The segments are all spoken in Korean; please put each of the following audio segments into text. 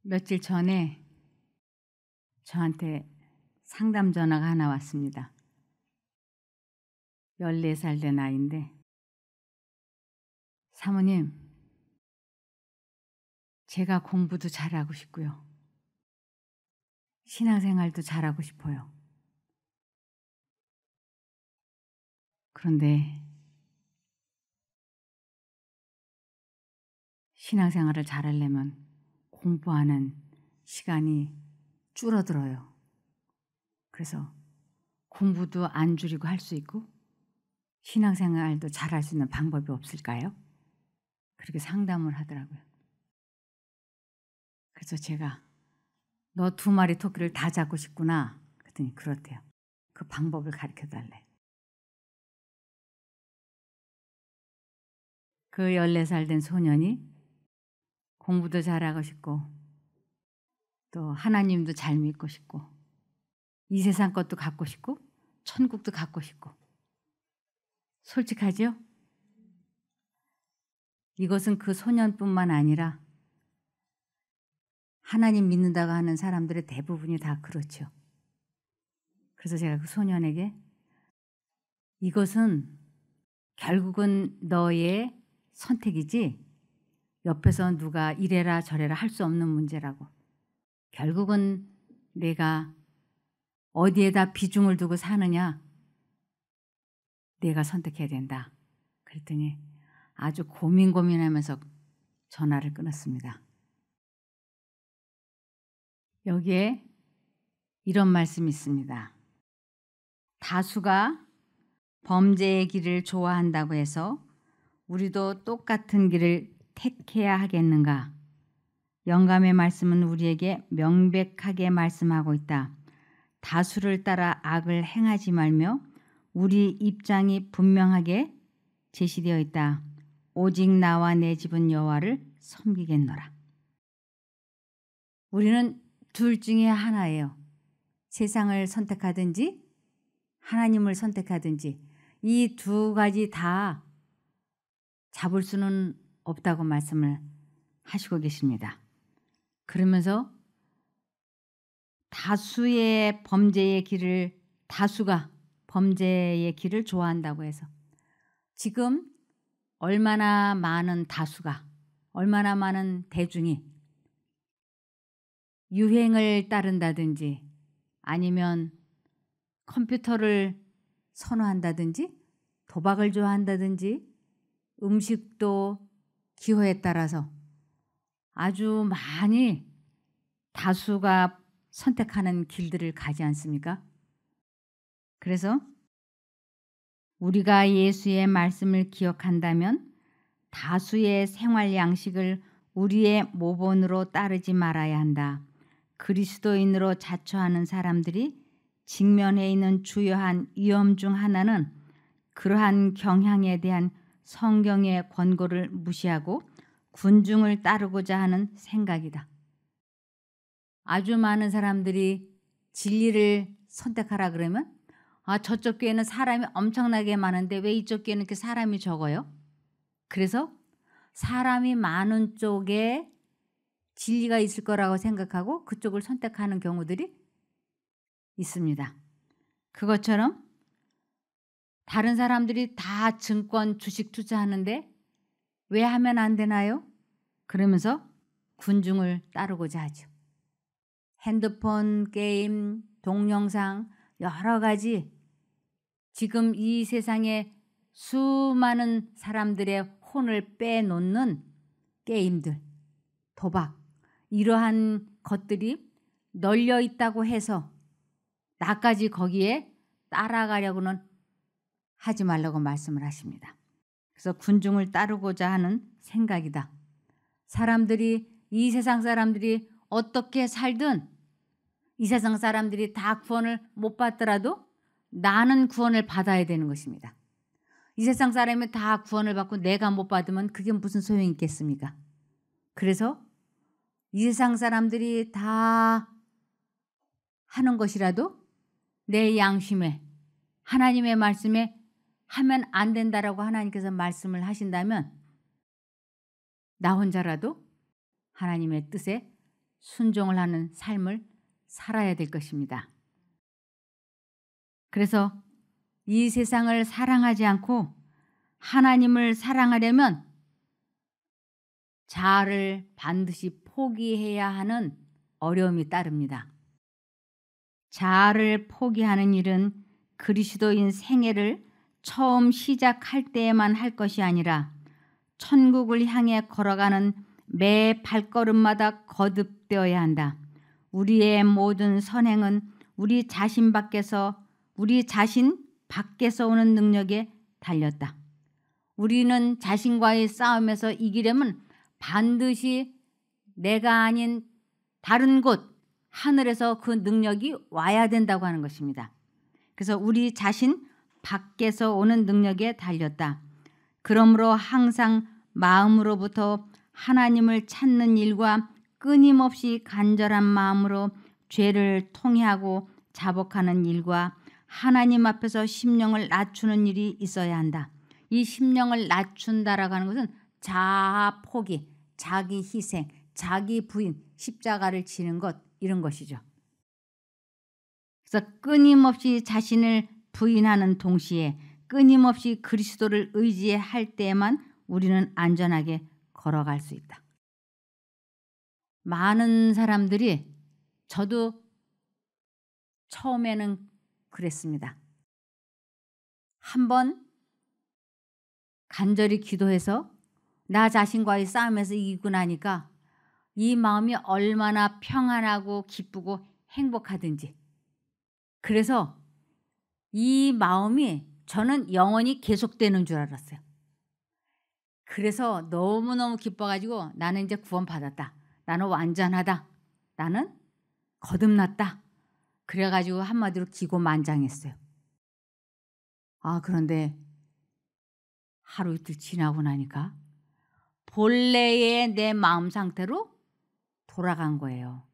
며칠 전에 저한테 상담 전화가 하나 왔습니다. 14살 된 아이인데, 사모님, 제가 공부도 잘하고 싶고요. 신앙생활도 잘하고 싶어요. 그런데 신앙생활을 잘하려면 공부하는 시간이 줄어들어요. 그래서 공부도 안 줄이고 할 수 있고 신앙생활도 잘할 수 있는 방법이 없을까요? 그렇게 상담을 하더라고요. 그래서 제가 너 2마리 토끼를 다 잡고 싶구나. 그랬더니 그렇대요. 그 방법을 가르쳐달래. 그 14살 된 소년이 공부도 잘하고 싶고 또 하나님도 잘 믿고 싶고 이 세상 것도 갖고 싶고 천국도 갖고 싶고, 솔직하죠? 이것은 그 소년뿐만 아니라 하나님 믿는다고 하는 사람들의 대부분이 다 그렇죠. 그래서 제가 그 소년에게 이것은 결국은 너의 선택이지 옆에서 누가 이래라 저래라 할 수 없는 문제라고. 결국은 내가 어디에다 비중을 두고 사느냐, 내가 선택해야 된다. 그랬더니 아주 고민하면서 전화를 끊었습니다. 여기에 이런 말씀이 있습니다. 다수가 범죄의 길을 좋아한다고 해서 우리도 똑같은 길을 택해야 하겠는가? 영감의 말씀은 우리에게 명백하게 말씀하고 있다. 다수를 따라 악을 행하지 말며 우리 입장이 분명하게 제시되어 있다. 오직 나와 내 집은 여호와를 섬기겠노라. 우리는 둘 중에 하나예요. 세상을 선택하든지 하나님을 선택하든지 이 2가지 다 잡을 수는 없다고 말씀을 하시고 계십니다. 그러면서 다수가 범죄의 길을 좋아한다고 해서 지금 얼마나 많은 다수가, 얼마나 많은 대중이 유행을 따른다든지 아니면 컴퓨터를 선호한다든지 도박을 좋아한다든지 음식도 기호에 따라서 아주 많이 다수가 선택하는 길들을 가지 않습니까? 그래서 우리가 예수의 말씀을 기억한다면 다수의 생활 양식을 우리의 모본으로 따르지 말아야 한다. 그리스도인으로 자처하는 사람들이 직면해 있는 주요한 위험 중 하나는 그러한 경향에 대한 성경의 권고를 무시하고 군중을 따르고자 하는 생각이다. 아주 많은 사람들이 진리를 선택하라 그러면 저쪽 교회는 사람이 엄청나게 많은데 왜 이쪽 교회는 이렇게 사람이 적어요? 그래서 사람이 많은 쪽에 진리가 있을 거라고 생각하고 그쪽을 선택하는 경우들이 있습니다. 그것처럼 다른 사람들이 다 증권, 주식 투자하는데 왜 하면 안 되나요? 그러면서 군중을 따르고자 하죠. 핸드폰, 게임, 동영상 여러 가지 지금 이 세상에 수많은 사람들의 혼을 빼놓는 게임들, 도박 이러한 것들이 널려 있다고 해서 나까지 거기에 따라가려고는 하지 말라고 말씀을 하십니다. 그래서 군중을 따르고자 하는 생각이다. 이 세상 사람들이 어떻게 살든 이 세상 사람들이 다 구원을 못 받더라도 나는 구원을 받아야 되는 것입니다. 이 세상 사람이 다 구원을 받고 내가 못 받으면 그게 무슨 소용이 있겠습니까? 그래서 이 세상 사람들이 다 하는 것이라도 내 양심에 하나님의 말씀에 하면 안 된다라고 하나님께서 말씀을 하신다면 나 혼자라도 하나님의 뜻에 순종을 하는 삶을 살아야 될 것입니다. 그래서 이 세상을 사랑하지 않고 하나님을 사랑하려면 자아를 반드시 포기해야 하는 어려움이 따릅니다. 자아를 포기하는 일은 그리스도인 생애를 처음 시작할 때에만 할 것이 아니라 천국을 향해 걸어가는 매 발걸음마다 거듭되어야 한다. 우리의 모든 선행은 우리 자신 밖에서 오는 능력에 달렸다. 우리는 자신과의 싸움에서 이기려면 반드시 내가 아닌 다른 곳, 하늘에서 그 능력이 와야 된다고 하는 것입니다. 그래서 우리 자신 밖에서 오는 능력에 달렸다. 그러므로 항상 마음으로부터 하나님을 찾는 일과 끊임없이 간절한 마음으로 죄를 통회하고 자복하는 일과 하나님 앞에서 심령을 낮추는 일이 있어야 한다. 이 심령을 낮춘다라고 하는 것은 자아 포기, 자기 희생, 자기 부인, 십자가를 지는 것, 이런 것이죠. 그래서 끊임없이 자신을 부인하는 동시에 끊임없이 그리스도를 의지할 때에만 우리는 안전하게 걸어갈 수 있다. 많은 사람들이, 저도 처음에는 그랬습니다. 한번 간절히 기도해서 나 자신과의 싸움에서 이기고 나니까 이 마음이 얼마나 평안하고 기쁘고 행복하든지. 그래서 이 마음이 저는 영원히 계속되는 줄 알았어요. 그래서 너무너무 기뻐가지고 나는 이제 구원받았다. 나는 완전하다. 나는 거듭났다. 그래가지고 한마디로 기고만장했어요. 그런데 하루 이틀 지나고 나니까 본래의 내 마음 상태로 돌아간 거예요.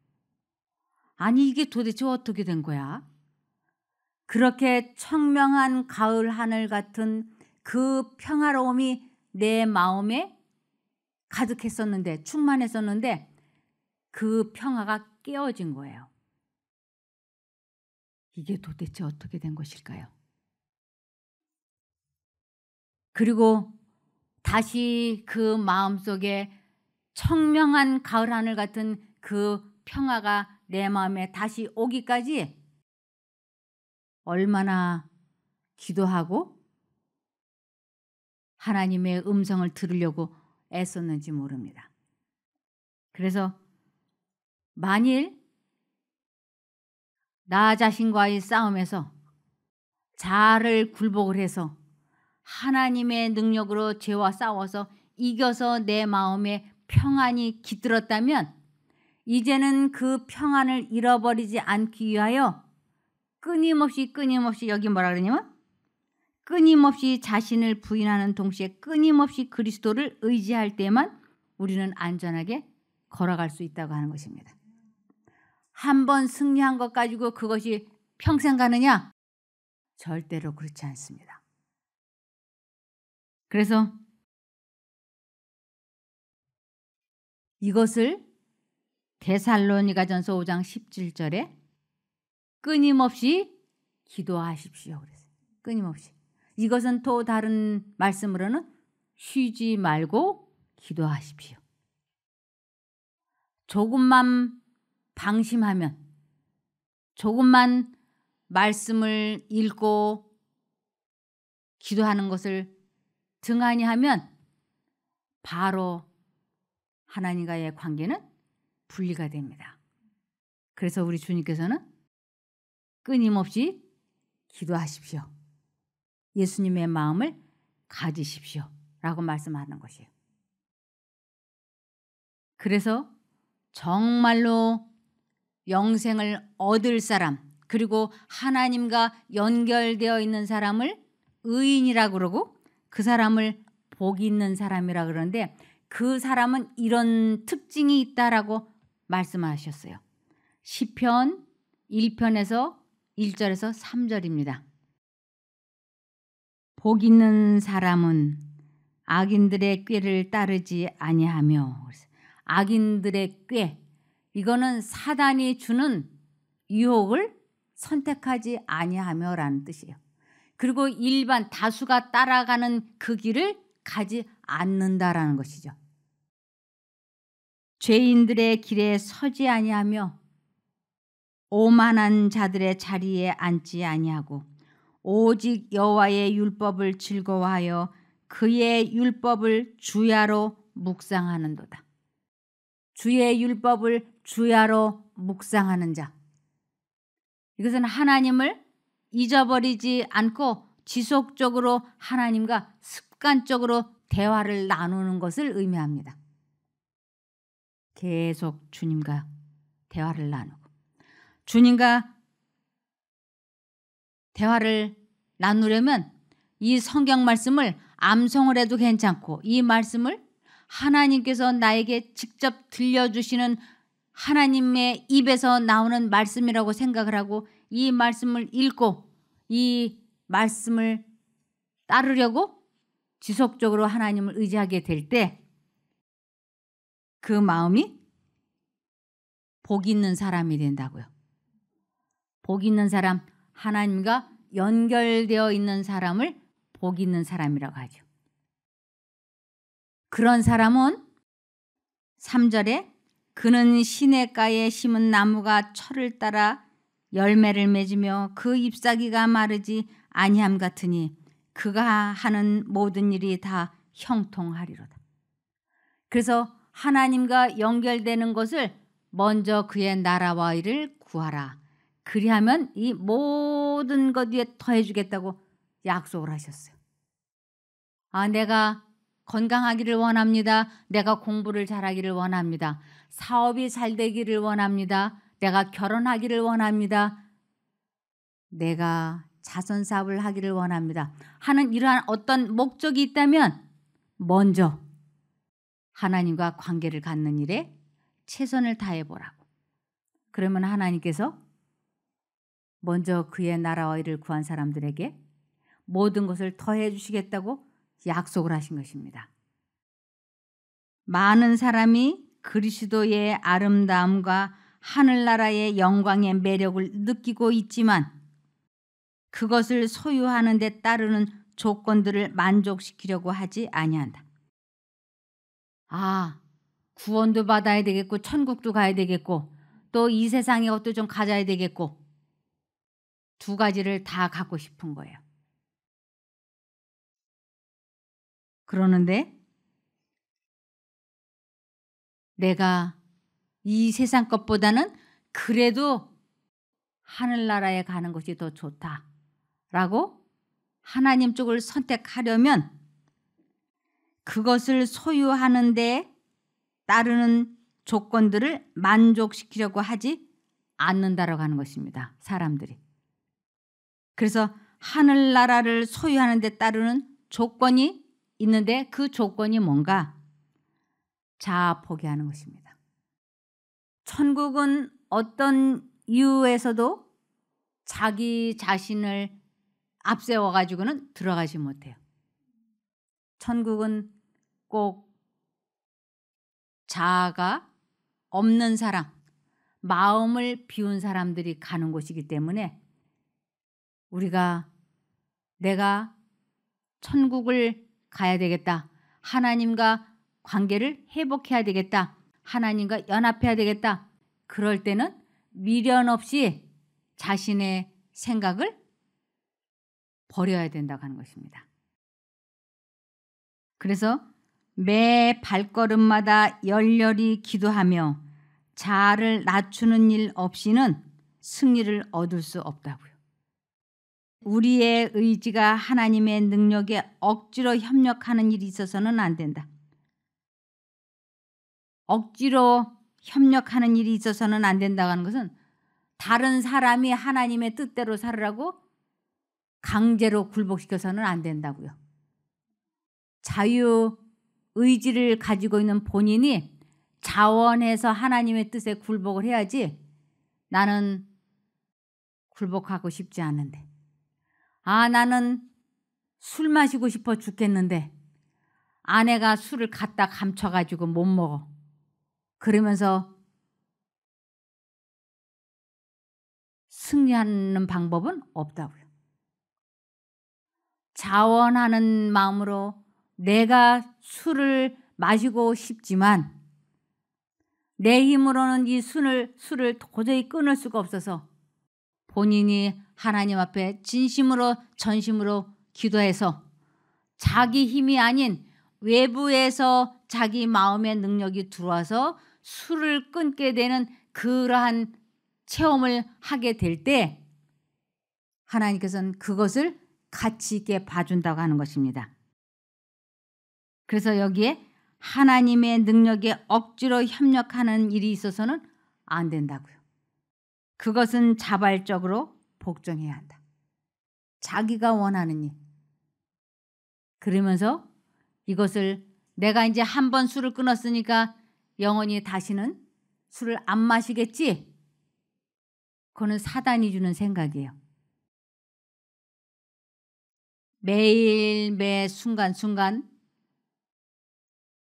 아니, 이게 도대체 어떻게 된 거야? 그렇게 청명한 가을 하늘 같은 그 평화로움이 내 마음에 가득했었는데, 충만했었는데 그 평화가 깨어진 거예요. 이게 도대체 어떻게 된 것일까요? 그리고 다시 그 마음속에 청명한 가을 하늘 같은 그 평화가 내 마음에 다시 오기까지 얼마나 기도하고 하나님의 음성을 들으려고 애썼는지 모릅니다. 그래서 만일 나 자신과의 싸움에서 자아를 굴복을 해서 하나님의 능력으로 죄와 싸워서 이겨서 내 마음에 평안이 깃들었다면 이제는 그 평안을 잃어버리지 않기 위하여 끊임없이 여기 뭐라 그러냐면 끊임없이 자신을 부인하는 동시에 끊임없이 그리스도를 의지할 때만 우리는 안전하게 걸어갈 수 있다고 하는 것입니다. 한번 승리한 것 가지고 그것이 평생 가느냐? 절대로 그렇지 않습니다. 그래서 이것을 데살로니가전서 5장 17절에 끊임없이 기도하십시오 그랬어요. 끊임없이. 이것은 또 다른 말씀으로는 쉬지 말고 기도하십시오. 조금만 방심하면, 조금만 말씀을 읽고 기도하는 것을 등한히 하면 바로 하나님과의 관계는 분리가 됩니다. 그래서 우리 주님께서는 끊임없이 기도하십시오. 예수님의 마음을 가지십시오. 라고 말씀하는 것이에요. 그래서 정말로 영생을 얻을 사람, 그리고 하나님과 연결되어 있는 사람을 의인이라고 그러고 그 사람을 복 있는 사람이라 그러는데 그 사람은 이런 특징이 있다라고 말씀하셨어요. 시편 1편에서 1절에서 3절입니다. 복 있는 사람은 악인들의 꾀를 따르지 아니하며, 악인들의 꾀, 이거는 사단이 주는 유혹을 선택하지 아니하며라는 뜻이에요. 그리고 일반 다수가 따라가는 그 길을 가지 않는다라는 것이죠. 죄인들의 길에 서지 아니하며 오만한 자들의 자리에 앉지 아니하고 오직 여호와의 율법을 즐거워하여 그의 율법을 주야로 묵상하는도다. 주의 율법을 주야로 묵상하는 자. 이것은 하나님을 잊어버리지 않고 지속적으로 하나님과 습관적으로 대화를 나누는 것을 의미합니다. 계속 주님과 대화를 나누고 주님과 대화를 나누려면 이 성경 말씀을 암송을 해도 괜찮고 이 말씀을 하나님께서 나에게 직접 들려주시는 하나님의 입에서 나오는 말씀이라고 생각을 하고 이 말씀을 읽고 이 말씀을 따르려고 지속적으로 하나님을 의지하게 될 때 그 마음이 복 있는 사람이 된다고요. 복 있는 사람, 하나님과 연결되어 있는 사람을 복 있는 사람이라고 하죠. 그런 사람은 3절에 그는 시냇가에 심은 나무가 철을 따라 열매를 맺으며 그 잎사귀가 마르지 아니함 같으니 그가 하는 모든 일이 다 형통하리로다. 그래서 하나님과 연결되는 것을 먼저 그의 나라와 의를 구하라. 그리하면 이 모든 것 위에 더해 주겠다고 약속을 하셨어요. 내가 건강하기를 원합니다. 내가 공부를 잘하기를 원합니다. 사업이 잘 되기를 원합니다. 내가 결혼하기를 원합니다. 내가 자선 사업을 하기를 원합니다. 하는 이러한 어떤 목적이 있다면 먼저 하나님과 관계를 갖는 일에 최선을 다해 보라고. 그러면 하나님께서 먼저 그의 나라와 의를 구한 사람들에게 모든 것을 더해 주시겠다고 약속을 하신 것입니다. 많은 사람이 그리스도의 아름다움과 하늘나라의 영광의 매력을 느끼고 있지만 그것을 소유하는 데 따르는 조건들을 만족시키려고 하지 아니한다. 구원도 받아야 되겠고 천국도 가야 되겠고 또 이 세상의 것도 좀 가져야 되겠고 두 가지를 다 갖고 싶은 거예요. 그러는데 내가 이 세상 것보다는 그래도 하늘나라에 가는 것이 더 좋다라고 하나님 쪽을 선택하려면 그것을 소유하는 데 따르는 조건들을 만족시키려고 하지 않는다라고 하는 것입니다. 사람들이. 그래서 하늘나라를 소유하는 데 따르는 조건이 있는데 그 조건이 뭔가? 자아 포기하는 것입니다. 천국은 어떤 이유에서도 자기 자신을 앞세워 가지고는 들어가지 못해요. 천국은 꼭 자아가 없는 사람, 마음을 비운 사람들이 가는 곳이기 때문에 우리가 내가 천국을 가야 되겠다. 하나님과 관계를 회복해야 되겠다. 하나님과 연합해야 되겠다. 그럴 때는 미련 없이 자신의 생각을 버려야 된다고 하는 것입니다. 그래서 매 발걸음마다 열렬히 기도하며 자아를 낮추는 일 없이는 승리를 얻을 수 없다고요. 우리의 의지가 하나님의 능력에 억지로 협력하는 일이 있어서는 안 된다. 억지로 협력하는 일이 있어서는 안 된다고 하는 것은 다른 사람이 하나님의 뜻대로 살으라고 강제로 굴복시켜서는 안 된다고요. 자유 의지를 가지고 있는 본인이 자원해서 하나님의 뜻에 굴복을 해야지 나는 굴복하고 싶지 않은데 나는 술 마시고 싶어 죽겠는데 아내가 술을 갖다 감춰가지고 못 먹어. 그러면서 승리하는 방법은 없다고요. 자원하는 마음으로 내가 술을 마시고 싶지만 내 힘으로는 이 술을 도저히 끊을 수가 없어서 본인이 하나님 앞에 진심으로 전심으로 기도해서 자기 힘이 아닌 외부에서 자기 마음의 능력이 들어와서 술을 끊게 되는 그러한 체험을 하게 될 때 하나님께서는 그것을 가치 있게 봐준다고 하는 것입니다. 그래서 여기에 하나님의 능력에 억지로 협력하는 일이 있어서는 안 된다고요. 그것은 자발적으로 복종해야 한다. 자기가 원하는 일. 그러면서 이것을 내가 이제 한 번 술을 끊었으니까 영원히 다시는 술을 안 마시겠지? 그거는 사단이 주는 생각이에요. 매일 매 순간순간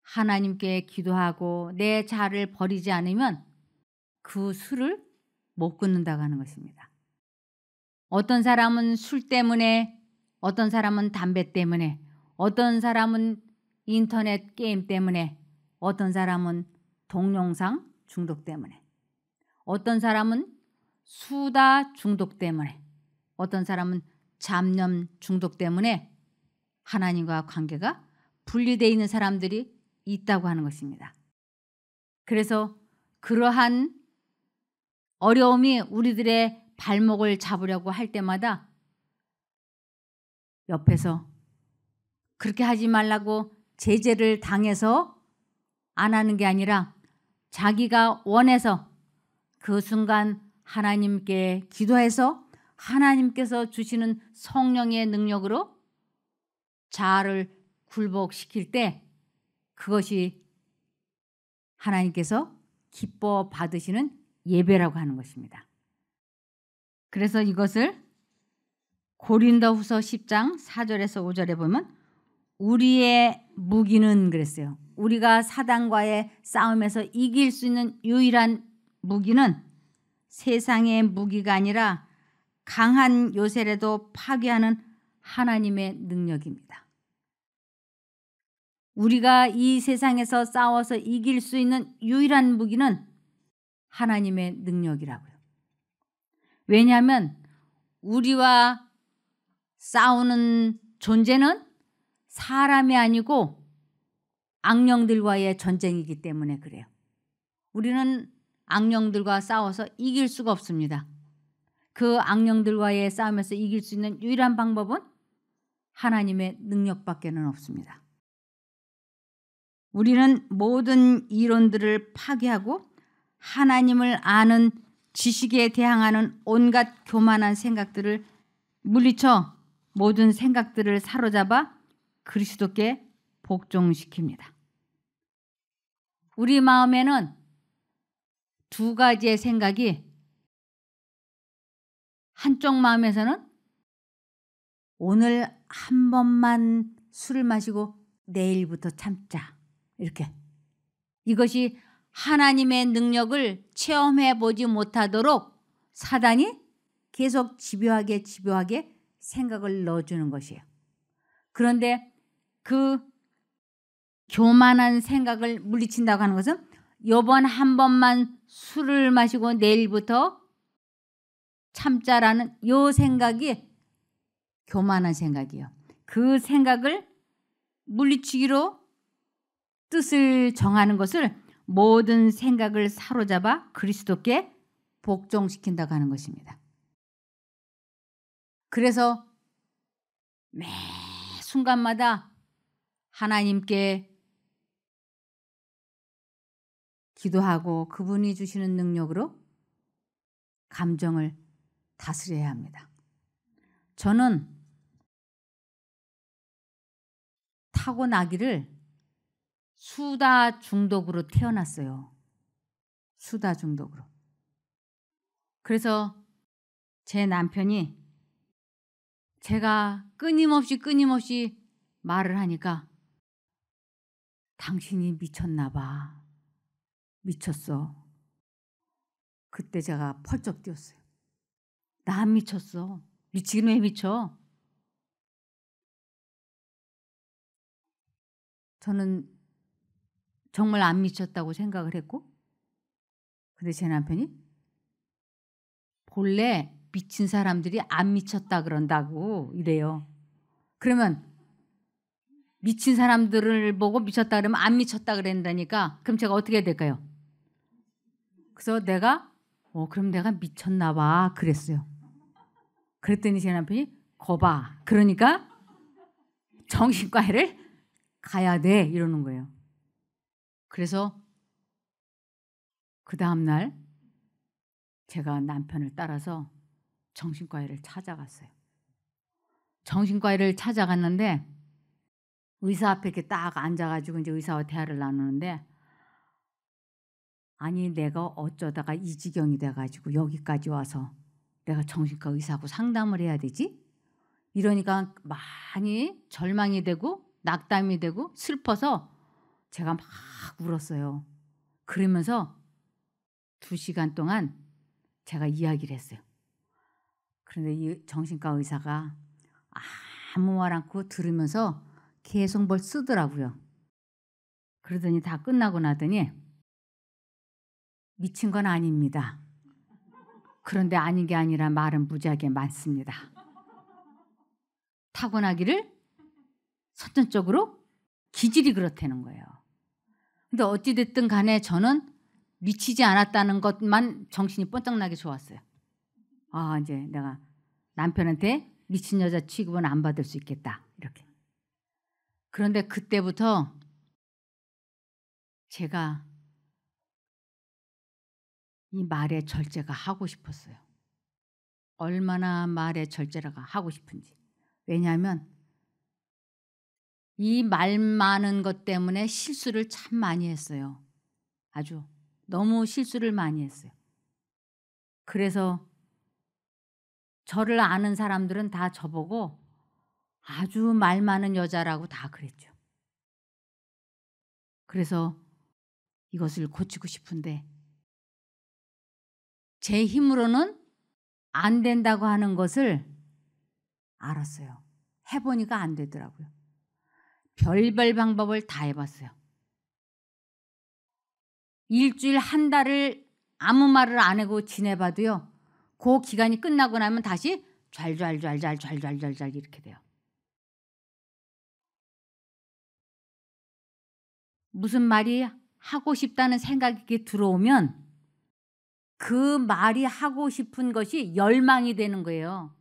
하나님께 기도하고 내 자를 버리지 않으면 그 술을 못 끊는다고 하는 것입니다. 어떤 사람은 술 때문에, 어떤 사람은 담배 때문에, 어떤 사람은 인터넷 게임 때문에, 어떤 사람은 동영상 중독 때문에, 어떤 사람은 수다 중독 때문에, 어떤 사람은 잡념 중독 때문에 하나님과 관계가 분리되어 있는 사람들이 있다고 하는 것입니다. 그래서 그러한 어려움이 우리들의 발목을 잡으려고 할 때마다 옆에서 그렇게 하지 말라고 제재를 당해서 안 하는 게 아니라 자기가 원해서 그 순간 하나님께 기도해서 하나님께서 주시는 성령의 능력으로 자아를 굴복시킬 때 그것이 하나님께서 기뻐 받으시는 예배라고 하는 것입니다. 그래서 이것을 고린도후서 10장 4절에서 5절에 보면 우리의 무기는 그랬어요. 우리가 사단과의 싸움에서 이길 수 있는 유일한 무기는 세상의 무기가 아니라 강한 요새라도 파괴하는 하나님의 능력입니다. 우리가 이 세상에서 싸워서 이길 수 있는 유일한 무기는 하나님의 능력이라고요. 왜냐하면 우리와 싸우는 존재는 사람이 아니고 악령들과의 전쟁이기 때문에 그래요. 우리는 악령들과 싸워서 이길 수가 없습니다. 그 악령들과의 싸움에서 이길 수 있는 유일한 방법은 하나님의 능력밖에는 없습니다. 우리는 모든 이론들을 파괴하고 하나님을 아는 지식에 대항하는 온갖 교만한 생각들을 물리쳐 모든 생각들을 사로잡아 그리스도께 복종시킵니다. 우리 마음에는 두 가지의 생각이 한쪽 마음에서는 오늘 한 번만 술을 마시고 내일부터 참자. 이렇게. 이것이 하나님의 능력을 체험해 보지 못하도록 사단이 계속 집요하게 생각을 넣어주는 것이에요. 그런데 그 교만한 생각을 물리친다고 하는 것은 이번 한 번만 술을 마시고 내일부터 참자라는 이 생각이 교만한 생각이에요. 그 생각을 물리치기로 뜻을 정하는 것을 모든 생각을 사로잡아 그리스도께 복종시킨다고 하는 것입니다. 그래서 매 순간마다 하나님께 기도하고 그분이 주시는 능력으로 감정을 다스려야 합니다. 저는 타고나기를 수다 중독으로 태어났어요. 수다 중독으로. 그래서 제 남편이 제가 끊임없이 말을 하니까 당신이 미쳤나 봐. 미쳤어. 그때 제가 펄쩍 뛰었어요. 나 안 미쳤어. 미치긴 왜 미쳐? 저는 정말 안 미쳤다고 생각을 했고, 근데 제 남편이 본래 미친 사람들이 안 미쳤다 그런다고 이래요. 그러면 미친 사람들을 보고 미쳤다 그러면 안 미쳤다 그런다니까, 그럼 제가 어떻게 해야 될까요? 그래서 내가 그럼 내가 미쳤나 봐 그랬어요. 그랬더니 제 남편이 거봐, 그러니까 정신과를 가야 돼 이러는 거예요. 그래서 그 다음날 제가 남편을 따라서 정신과를 찾아갔어요. 정신과를 찾아갔는데 의사 앞에 이렇게 딱 앉아가지고 이제 의사와 대화를 나누는데, 아니 내가 어쩌다가 이 지경이 돼가지고 여기까지 와서 내가 정신과 의사하고 상담을 해야 되지? 이러니까 많이 절망이 되고 낙담이 되고 슬퍼서 제가 막 울었어요. 그러면서 2시간 동안 제가 이야기를 했어요. 그런데 이 정신과 의사가 아무 말 않고 들으면서 계속 뭘 쓰더라고요. 그러더니 다 끝나고 나더니 미친 건 아닙니다. 그런데 아닌 게 아니라 말은 무지하게 많습니다. 타고나기를 선천적으로 기질이 그렇다는 거예요. 근데 어찌됐든 간에 저는 미치지 않았다는 것만 정신이 번쩍나게 좋았어요. 이제 내가 남편한테 미친 여자 취급은 안 받을 수 있겠다 이렇게. 그런데 그때부터 제가 이 말의 절제가 하고 싶었어요. 얼마나 말의 절제가 하고 싶은지. 왜냐하면 이 말 많은 것 때문에 실수를 참 많이 했어요. 아주 너무 실수를 많이 했어요. 그래서 저를 아는 사람들은 다 저보고 아주 말 많은 여자라고 다 그랬죠. 그래서 이것을 고치고 싶은데 제 힘으로는 안 된다고 하는 것을 알았어요. 해보니까 안 되더라고요. 별별 방법을 다 해봤어요. 일주일 한 달을 아무 말을 안 하고 지내봐도요, 그 기간이 끝나고 나면 다시 좔좔좔좔 이렇게 돼요. 무슨 말이 하고 싶다는 생각이 들어오면 그 말이 하고 싶은 것이 열망이 되는 거예요.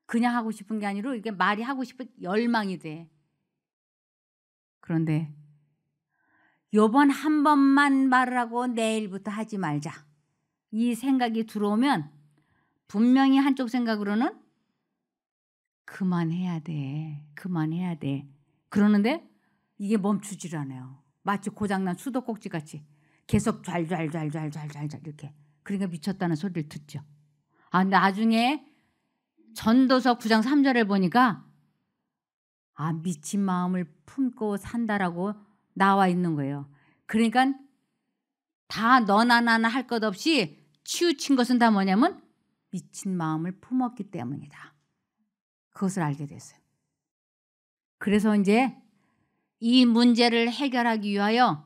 그냥 하고 싶은 게 아니라 이게 말이 하고 싶은 열망이 돼. 그런데 요번 한 번만 말을 하고 내일부터 하지 말자, 이 생각이 들어오면 분명히 한쪽 생각으로는 그만해야 돼, 그만해야 돼 그러는데 이게 멈추질 않아요. 마치 고장난 수도꼭지 같이 계속 좔좔좔 이렇게. 그러니까 미쳤다는 소리를 듣죠. 나중에 전도서 9장 3절을 보니까 미친 마음을 품고 산다라고 나와 있는 거예요. 그러니까 다 너나 나나 할 것 없이 치우친 것은 다 뭐냐면 미친 마음을 품었기 때문이다. 그것을 알게 됐어요. 그래서 이제 이 문제를 해결하기 위하여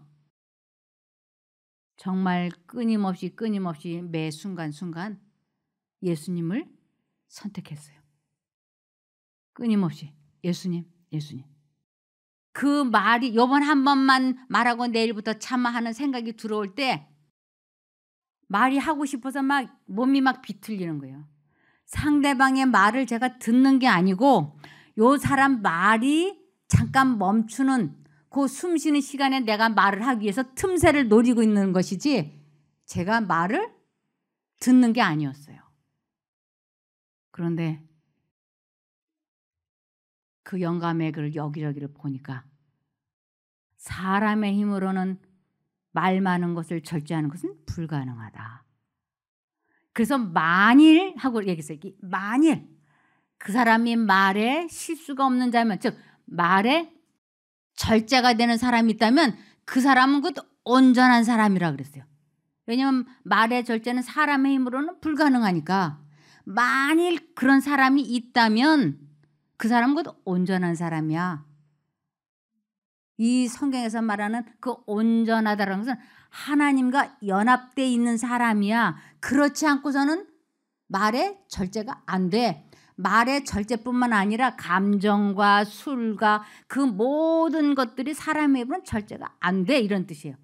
정말 끊임없이 매 순간순간 예수님을 선택했어요. 끊임없이 예수님. 그 말이 요번 한 번만 말하고 내일부터 참아 하는 생각이 들어올 때 말이 하고 싶어서 막 몸이 막 비틀리는 거예요. 상대방의 말을 제가 듣는 게 아니고 요 사람 말이 잠깐 멈추는 그 숨 쉬는 시간에 내가 말을 하기 위해서 틈새를 노리고 있는 것이지 제가 말을 듣는 게 아니었어요. 그런데 그 영감의 글 여기저기를 보니까 사람의 힘으로는 말 많은 것을 절제하는 것은 불가능하다. 그래서 만일 하고 얘기했어요. 만일 그 사람이 말에 실수가 없는 자면, 즉 말에 절제가 되는 사람이 있다면 그 사람은 그 온전한 사람이라 그랬어요. 왜냐하면 말의 절제는 사람의 힘으로는 불가능하니까 만일 그런 사람이 있다면 그 사람은 곧 온전한 사람이야. 이 성경에서 말하는 그 온전하다라는 것은 하나님과 연합되어 있는 사람이야. 그렇지 않고서는 말에 절제가 안 돼. 말의 절제뿐만 아니라 감정과 술과 그 모든 것들이 사람의 입으로는 절제가 안 돼. 이런 뜻이에요.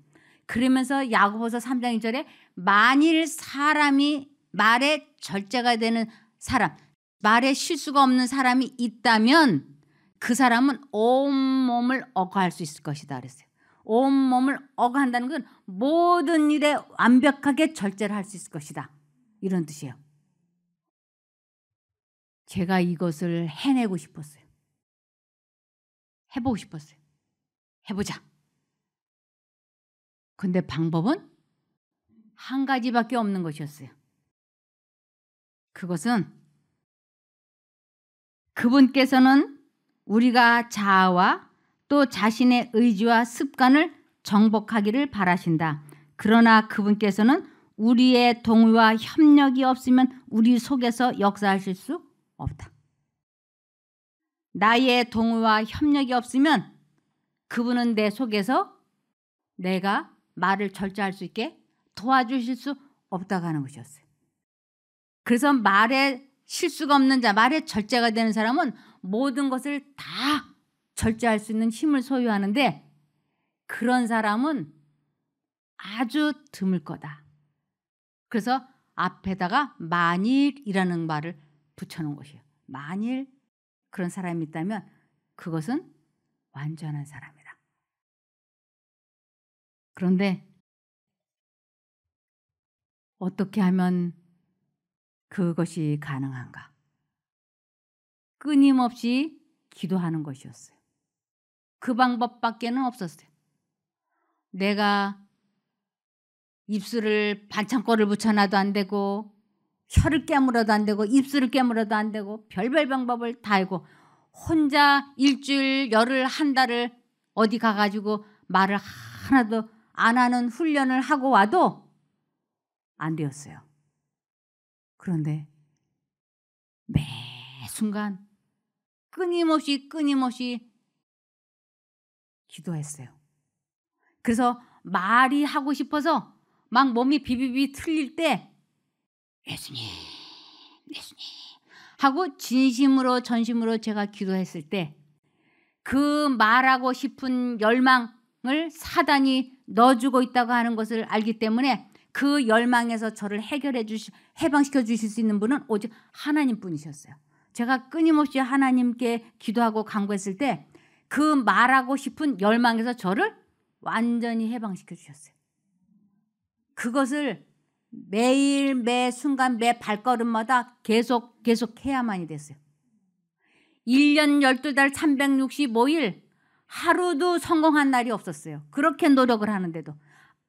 그러면서 야고보서 3장 2절에 만일 사람이 말에 절제가 되는 사람, 말에 실수가 없는 사람이 있다면 그 사람은 온몸을 억어할 수 있을 것이다 그랬어요. 온몸을 억어한다는 건 모든 일에 완벽하게 절제를 할 수 있을 것이다. 이런 뜻이에요. 제가 이것을 해내고 싶었어요. 해보고 싶었어요. 해보자. 근데 방법은 한 가지밖에 없는 것이었어요. 그것은 그분께서는 우리가 자아와 또 자신의 의지와 습관을 정복하기를 바라신다. 그러나 그분께서는 우리의 동의와 협력이 없으면 우리 속에서 역사하실 수 없다. 나의 동의와 협력이 없으면 그분은 내 속에서 내가 말을 절제할 수 있게 도와주실 수 없다고 하는 것이었어요. 그래서 말에 실수가 없는 자, 말에 절제가 되는 사람은 모든 것을 다 절제할 수 있는 힘을 소유하는데 그런 사람은 아주 드물 거다. 그래서 앞에다가 만일이라는 말을 붙여놓은 것이에요. 만일 그런 사람이 있다면 그것은 완전한 사람이다. 그런데 어떻게 하면 그것이 가능한가? 끊임없이 기도하는 것이었어요. 그 방법밖에는 없었어요. 내가 입술을 반창고를 붙여놔도 안 되고 혀를 깨물어도 안 되고 입술을 깨물어도 안 되고 별별 방법을 다 하고 혼자 일주일, 열흘, 한 달을 어디 가가지고 말을 하나도 안 하는 훈련을 하고 와도 안 되었어요. 그런데 매 순간 끊임없이 기도했어요. 그래서 말이 하고 싶어서 막 몸이 비비비 틀릴 때 예수님 하고 진심으로 전심으로 제가 기도했을 때 그 말하고 싶은 열망을 사단이 넣어주고 있다고 하는 것을 알기 때문에 그 열망에서 저를 해방시켜 주실 수 있는 분은 오직 하나님뿐이셨어요. 제가 끊임없이 하나님께 기도하고 간구했을 때 그 말하고 싶은 열망에서 저를 완전히 해방시켜 주셨어요. 그것을 매일 매 순간 매 발걸음마다 계속 해야만이 됐어요. 1년 12달 365일 하루도 성공한 날이 없었어요. 그렇게 노력을 하는데도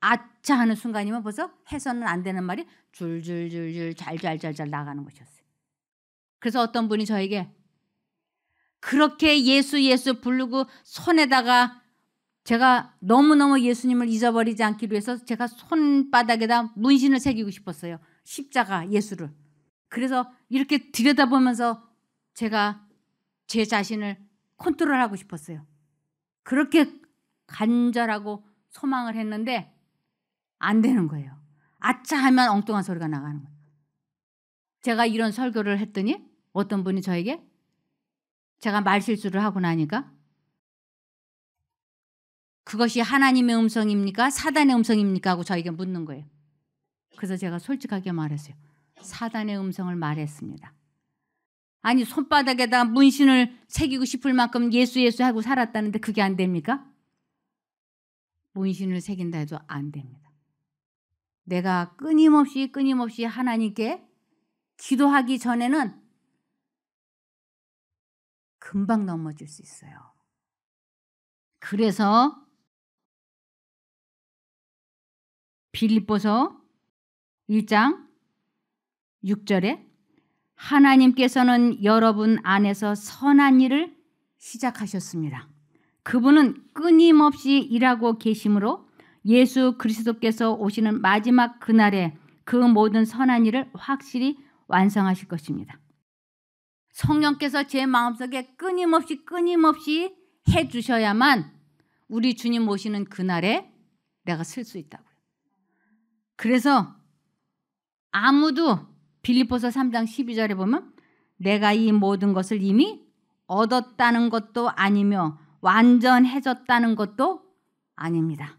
아차 하는 순간이면 벌써 해서는 안 되는 말이 줄줄줄줄 잘잘잘잘 나가는 것이었어요. 그래서 어떤 분이 저에게 그렇게 예수 부르고 손에다가 제가 너무너무 예수님을 잊어버리지 않기 위해서 제가 손바닥에다 문신을 새기고 싶었어요. 십자가 예수를. 그래서 이렇게 들여다보면서 제가 제 자신을 컨트롤하고 싶었어요. 그렇게 간절하고 소망을 했는데 안 되는 거예요. 아차 하면 엉뚱한 소리가 나가는 거예요. 제가 이런 설교를 했더니 어떤 분이 저에게 제가 말실수를 하고 나니까 그것이 하나님의 음성입니까? 사단의 음성입니까? 하고 저에게 묻는 거예요. 그래서 제가 솔직하게 말했어요. 사단의 음성을 말했습니다. 아니 손바닥에다 문신을 새기고 싶을 만큼 예수 하고 살았다는데 그게 안 됩니까? 문신을 새긴다 해도 안 됩니다. 내가 끊임없이 하나님께 기도하기 전에는 금방 넘어질 수 있어요. 그래서 빌립보서 1장 6절에 하나님께서는 여러분 안에서 선한 일을 시작하셨습니다. 그분은 끊임없이 일하고 계심으로 예수 그리스도께서 오시는 마지막 그날에 그 모든 선한 일을 확실히 완성하실 것입니다. 성령께서 제 마음속에 끊임없이 해주셔야만 우리 주님 모시는 그날에 내가 쓸 수 있다고요. 그래서 아무도 빌립보서 3장 12절에 보면 내가 이 모든 것을 이미 얻었다는 것도 아니며 완전해졌다는 것도 아닙니다.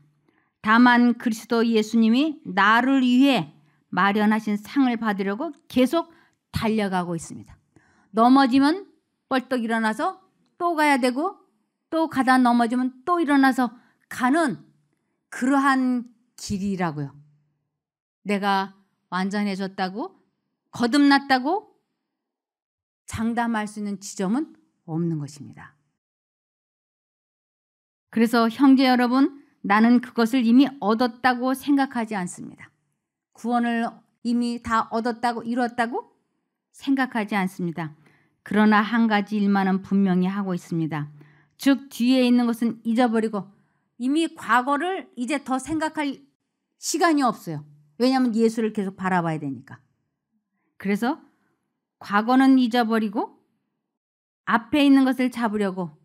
다만 그리스도 예수님이 나를 위해 마련하신 상을 받으려고 계속 달려가고 있습니다. 넘어지면 벌떡 일어나서 또 가야 되고 또 가다 넘어지면 또 일어나서 가는 그러한 길이라고요. 내가 완전해졌다고 거듭났다고 장담할 수 있는 지점은 없는 것입니다. 그래서 형제 여러분, 나는 그것을 이미 얻었다고 생각하지 않습니다. 구원을 이미 다 얻었다고 이뤘다고 생각하지 않습니다. 그러나 한 가지 일만은 분명히 하고 있습니다. 즉 뒤에 있는 것은 잊어버리고 이미 과거를 이제 더 생각할 시간이 없어요. 왜냐하면 예수를 계속 바라봐야 되니까. 그래서 과거는 잊어버리고 앞에 있는 것을 잡으려고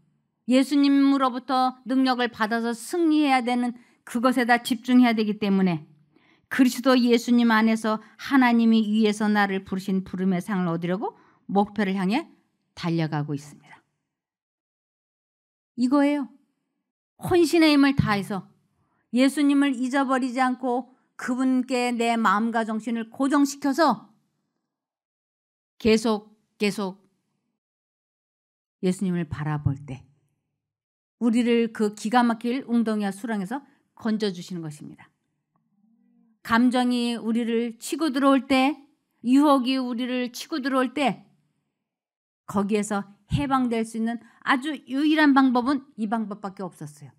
예수님으로부터 능력을 받아서 승리해야 되는 그것에다 집중해야 되기 때문에 그리스도 예수님 안에서 하나님이 위에서 나를 부르신 부름의 상을 얻으려고 목표를 향해 달려가고 있습니다. 이거예요. 혼신의 힘을 다해서 예수님을 잊어버리지 않고 그분께 내 마음과 정신을 고정시켜서 계속 예수님을 바라볼 때 우리를 그 기가 막힐 웅덩이와 수렁에서 건져주시는 것입니다. 감정이 우리를 치고 들어올 때, 유혹이 우리를 치고 들어올 때 거기에서 해방될 수 있는 아주 유일한 방법은 이 방법밖에 없었어요.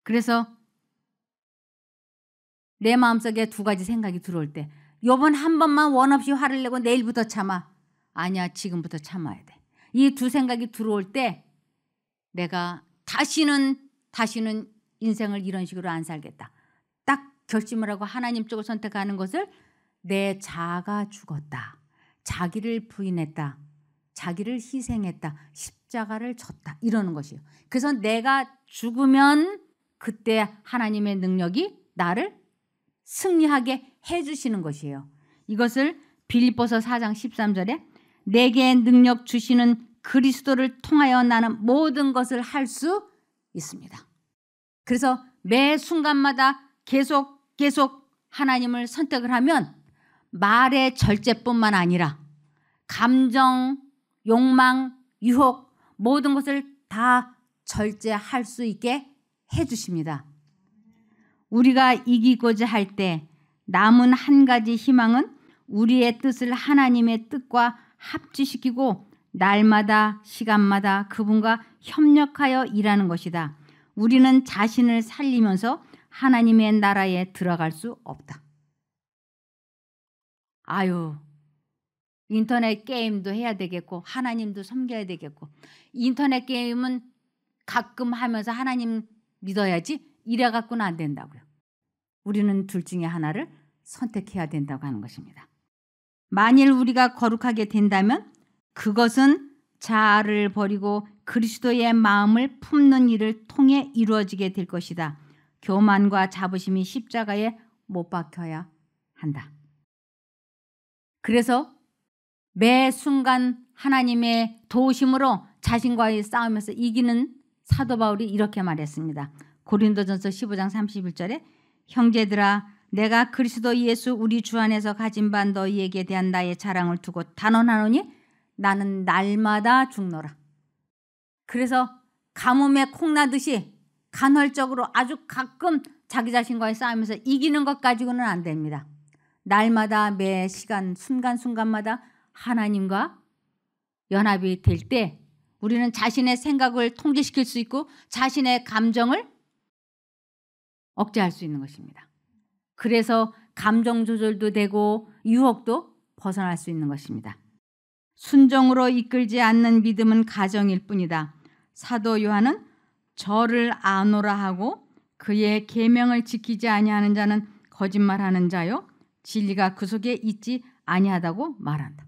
그래서 내 마음속에 두 가지 생각이 들어올 때 요번 한 번만 원 없이 화를 내고 내일부터 참아. 아니야, 지금부터 참아야 돼. 이 두 생각이 들어올 때 내가 다시는 인생을 이런 식으로 안 살겠다. 딱 결심을 하고 하나님 쪽을 선택하는 것을 내 자아가 죽었다. 자기를 부인했다. 자기를 희생했다. 십자가를 졌다. 이러는 것이에요. 그래서 내가 죽으면 그때 하나님의 능력이 나를 승리하게 해주시는 것이에요. 이것을 빌립보서 4장 13절에 내게 능력 주시는 그리스도를 통하여 나는 모든 것을 할 수 있습니다. 그래서 매 순간마다 계속 하나님을 선택을 하면 말의 절제뿐만 아니라 감정, 욕망, 유혹 모든 것을 다 절제할 수 있게 해주십니다. 우리가 이기고자 할 때 남은 한 가지 희망은 우리의 뜻을 하나님의 뜻과 합치시키고 날마다 시간마다 그분과 협력하여 일하는 것이다. 우리는 자신을 살리면서 하나님의 나라에 들어갈 수 없다. 아유, 인터넷 게임도 해야 되겠고 하나님도 섬겨야 되겠고 인터넷 게임은 가끔 하면서 하나님 믿어야지 이래 갖고는 안 된다고요. 우리는 둘 중에 하나를 선택해야 된다고 하는 것입니다. 만일 우리가 거룩하게 된다면 그것은 자아를 버리고 그리스도의 마음을 품는 일을 통해 이루어지게 될 것이다. 교만과 자부심이 십자가에 못 박혀야 한다. 그래서 매 순간 하나님의 도우심으로 자신과의 싸움에서 이기는 사도 바울이 이렇게 말했습니다. 고린도전서 15장 31절에 형제들아 내가 그리스도 예수 우리 주 안에서 가진 바 너희에게 대한 나의 자랑을 두고 단언하노니 나는 날마다 죽노라. 그래서 가뭄에 콩나듯이 간헐적으로 아주 가끔 자기 자신과의 싸움에서 이기는 것 가지고는 안 됩니다. 날마다 매 시간 순간순간마다 하나님과 연합이 될 때 우리는 자신의 생각을 통제시킬 수 있고 자신의 감정을 억제할 수 있는 것입니다. 그래서 감정 조절도 되고 유혹도 벗어날 수 있는 것입니다. 순종으로 이끌지 않는 믿음은 가정일 뿐이다. 사도 요한은 저를 아노라 하고 그의 계명을 지키지 아니하는 자는 거짓말하는 자요 진리가 그 속에 있지 아니하다고 말한다.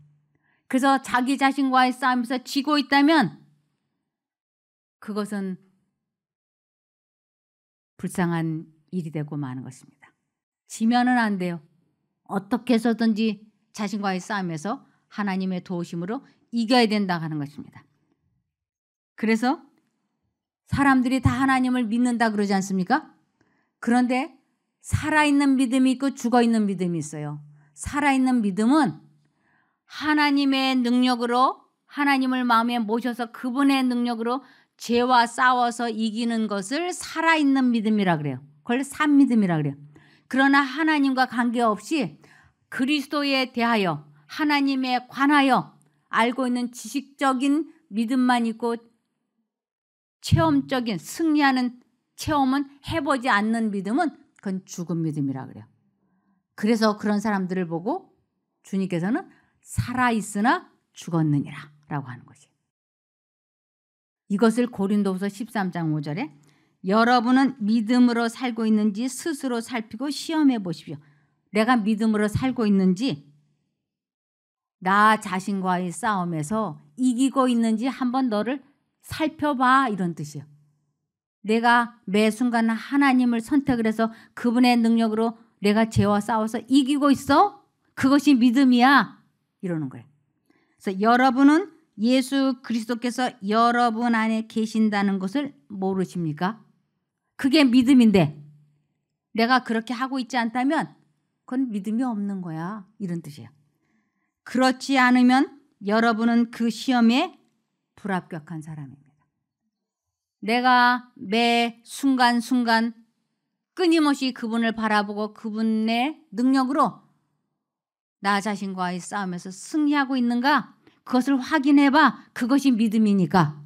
그래서 자기 자신과의 싸움에서 지고 있다면 그것은 불쌍한 일이 되고 마는 것입니다. 지면은 안 돼요. 어떻게 해서든지 자신과의 싸움에서 하나님의 도우심으로 이겨야 된다 하는 것입니다. 그래서 사람들이 다 하나님을 믿는다 그러지 않습니까? 그런데 살아있는 믿음이 있고 죽어있는 믿음이 있어요. 살아있는 믿음은 하나님의 능력으로 하나님을 마음에 모셔서 그분의 능력으로 죄와 싸워서 이기는 것을 살아있는 믿음이라 그래요. 그걸 산 믿음이라 그래요. 그러나 하나님과 관계없이 그리스도에 대하여 하나님에 관하여 알고 있는 지식적인 믿음만 있고 체험적인 승리하는 체험은 해보지 않는 믿음은 그건 죽은 믿음이라 그래요. 그래서 그런 사람들을 보고 주님께서는 살아있으나 죽었느니라 라고 하는 것이에요. 이것을 고린도후서 13장 5절에 여러분은 믿음으로 살고 있는지 스스로 살피고 시험해 보십시오. 내가 믿음으로 살고 있는지 나 자신과의 싸움에서 이기고 있는지 한번 너를 살펴봐 이런 뜻이에요. 내가 매 순간 하나님을 선택을 해서 그분의 능력으로 내가 죄와 싸워서 이기고 있어? 그것이 믿음이야 이러는 거예요. 그래서 여러분은 예수 그리스도께서 여러분 안에 계신다는 것을 모르십니까? 그게 믿음인데 내가 그렇게 하고 있지 않다면 그건 믿음이 없는 거야 이런 뜻이에요. 그렇지 않으면 여러분은 그 시험에 불합격한 사람입니다. 내가 매 순간순간 끊임없이 그분을 바라보고 그분의 능력으로 나 자신과의 싸움에서 승리하고 있는가? 그것을 확인해봐. 그것이 믿음이니까.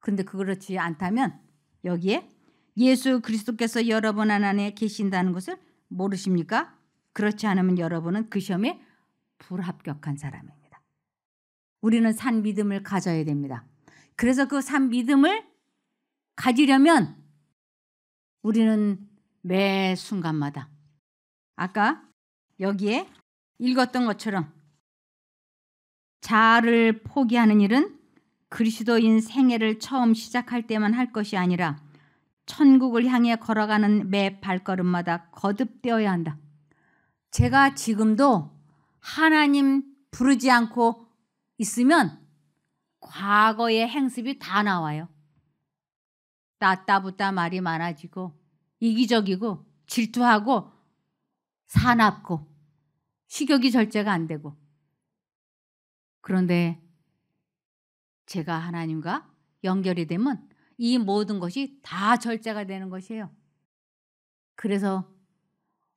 그런데 그렇지 않다면 여기에 예수 그리스도께서 여러분 안에 계신다는 것을 모르십니까? 그렇지 않으면 여러분은 그 시험에 불합격한 사람입니다. 우리는 산 믿음을 가져야 됩니다. 그래서 그 산 믿음을 가지려면 우리는 매 순간마다 아까 여기에 읽었던 것처럼 자아를 포기하는 일은 그리스도인 생애를 처음 시작할 때만 할 것이 아니라 천국을 향해 걸어가는 매 발걸음마다 거듭되어야 한다. 제가 지금도 하나님 부르지 않고 있으면 과거의 행습이 다 나와요. 따따붙다 말이 많아지고 이기적이고 질투하고 사납고 식욕이 절제가 안 되고 그런데 제가 하나님과 연결이 되면 이 모든 것이 다 절제가 되는 것이에요. 그래서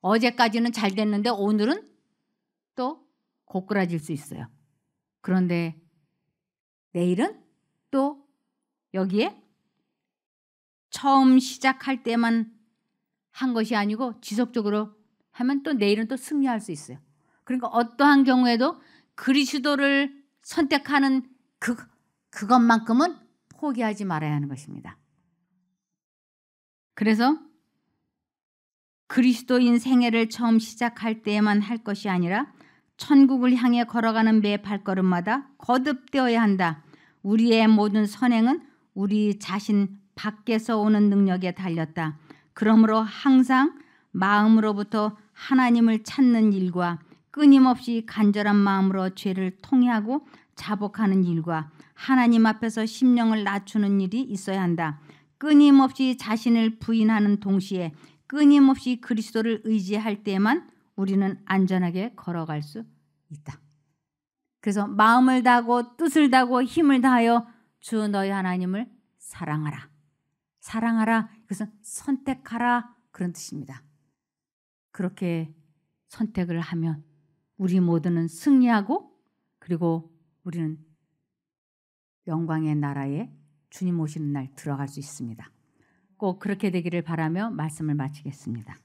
어제까지는 잘 됐는데 오늘은 또 고꾸라질 수 있어요. 그런데 내일은 또 여기에 처음 시작할 때만 한 것이 아니고 지속적으로 하면 또 내일은 또 승리할 수 있어요. 그러니까 어떠한 경우에도 그리스도를 선택하는 그것만큼은 포기하지 말아야 하는 것입니다. 그래서 그리스도인 생애를 처음 시작할 때에만 할 것이 아니라 천국을 향해 걸어가는 매 발걸음마다 거듭되어야 한다. 우리의 모든 선행은 우리 자신 밖에서 오는 능력에 달렸다. 그러므로 항상 마음으로부터 하나님을 찾는 일과 끊임없이 간절한 마음으로 죄를 통회하고 자복하는 일과 하나님 앞에서 심령을 낮추는 일이 있어야 한다. 끊임없이 자신을 부인하는 동시에 끊임없이 그리스도를 의지할 때만 우리는 안전하게 걸어갈 수 있다. 그래서 마음을 다하고 뜻을 다하고 힘을 다하여 주 너희 하나님을 사랑하라. 사랑하라. 그것은 선택하라 그런 뜻입니다. 그렇게 선택을 하면 우리 모두는 승리하고 그리고 우리는 영광의 나라에 주님 오시는 날 들어갈 수 있습니다. 꼭 그렇게 되기를 바라며 말씀을 마치겠습니다.